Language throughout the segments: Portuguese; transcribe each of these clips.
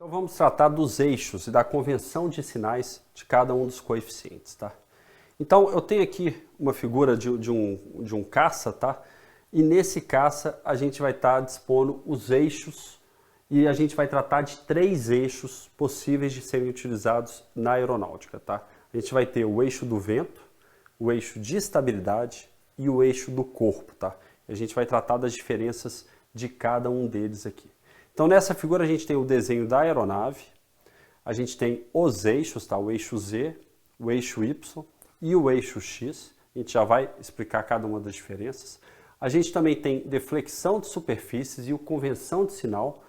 Então vamos tratar dos eixos e da convenção de sinais de cada um dos coeficientes, tá? Então eu tenho aqui uma figura de um caça, tá? E nesse caça a gente vai estar dispondo os eixos e a gente vai tratar de 3 eixos possíveis de serem utilizados na aeronáutica, tá? A gente vai ter o eixo do vento, o eixo de estabilidade e o eixo do corpo, tá? A gente vai tratar das diferenças de cada um deles aqui. Então nessa figura a gente tem o desenho da aeronave, a gente tem os eixos, tá? O eixo Z, o eixo Y e o eixo X. A gente já vai explicar cada uma das diferenças. A gente também tem deflexão de superfícies e o convenção de sinal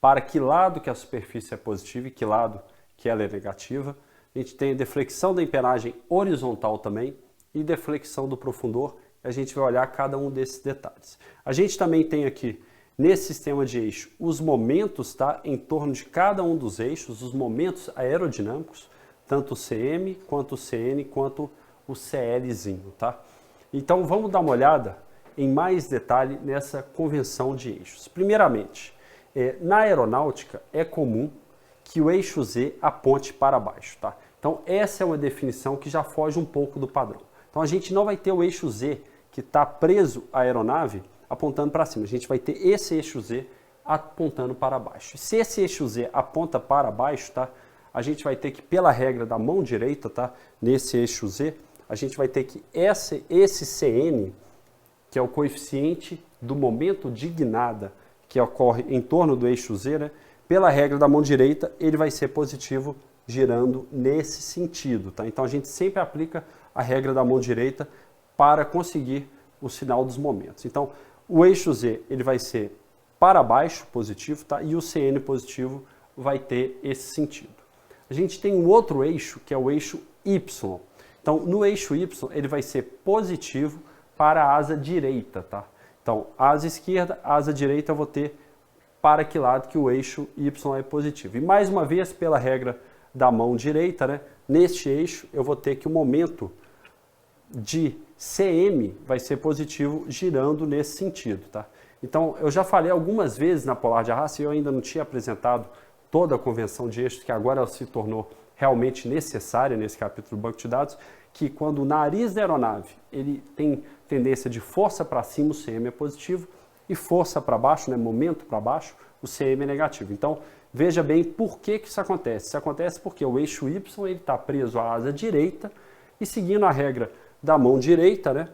para que lado que a superfície é positiva e que lado que ela é negativa. A gente tem deflexão da empenagem horizontal também e deflexão do profundor. A gente vai olhar cada um desses detalhes. A gente também tem aqui nesse sistema de eixo, os momentos, tá, em torno de cada um dos eixos, os momentos aerodinâmicos, tanto o CM, quanto o CN, quanto o CLzinho, tá? Então vamos dar uma olhada em mais detalhe nessa convenção de eixos. Primeiramente, na aeronáutica é comum que o eixo Z aponte para baixo, tá? Então essa é uma definição que já foge um pouco do padrão. Então a gente não vai ter o eixo Z que está preso à aeronave apontando para cima. A gente vai ter esse eixo Z apontando para baixo. Se esse eixo Z aponta para baixo, tá? A gente vai ter que, pela regra da mão direita, tá? Nesse eixo Z, a gente vai ter que esse CN, que é o coeficiente do momento de guinada que ocorre em torno do eixo Z, né? Pela regra da mão direita, ele vai ser positivo girando nesse sentido, tá? Então a gente sempre aplica a regra da mão direita para conseguir o sinal dos momentos. Então, o eixo Z ele vai ser para baixo, positivo, tá? E o CN positivo vai ter esse sentido. A gente tem um outro eixo, que é o eixo Y. Então, no eixo Y, ele vai ser positivo para a asa direita, tá? Então, asa esquerda, asa direita, eu vou ter para que lado que o eixo Y é positivo. E mais uma vez, pela regra da mão direita, né? Neste eixo, eu vou ter que o momento de CM vai ser positivo girando nesse sentido, tá? Então, eu já falei algumas vezes na polar de Arras e eu ainda não tinha apresentado toda a convenção de eixos, que agora se tornou realmente necessária nesse capítulo do banco de dados, que quando o nariz da aeronave ele tem tendência de força para cima, o CM é positivo, e força para baixo, né, momento para baixo, o CM é negativo. Então, veja bem por que isso acontece. Isso acontece porque o eixo Y está preso à asa direita e seguindo a regra da mão direita, né,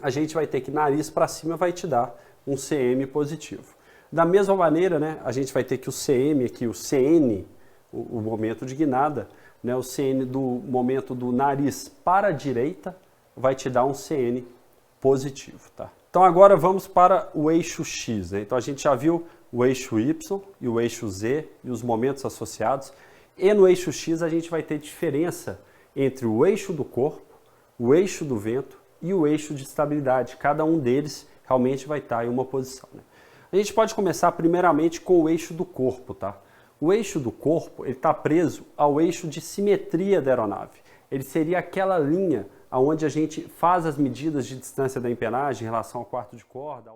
a gente vai ter que nariz para cima vai te dar um CM positivo. Da mesma maneira, né, a gente vai ter que o CM aqui, o CN, o momento de guinada, né, o CN do momento do nariz para a direita vai te dar um CN positivo, tá? Então agora vamos para o eixo X, né? Então a gente já viu o eixo Y e o eixo Z e os momentos associados. E no eixo X a gente vai ter diferença entre o eixo do corpo, o eixo do vento e o eixo de estabilidade. Cada um deles realmente vai estar em uma posição, né? A gente pode começar primeiramente com o eixo do corpo, tá? O eixo do corpo está preso ao eixo de simetria da aeronave. Ele seria aquela linha onde a gente faz as medidas de distância da empenagem em relação ao quarto de corda.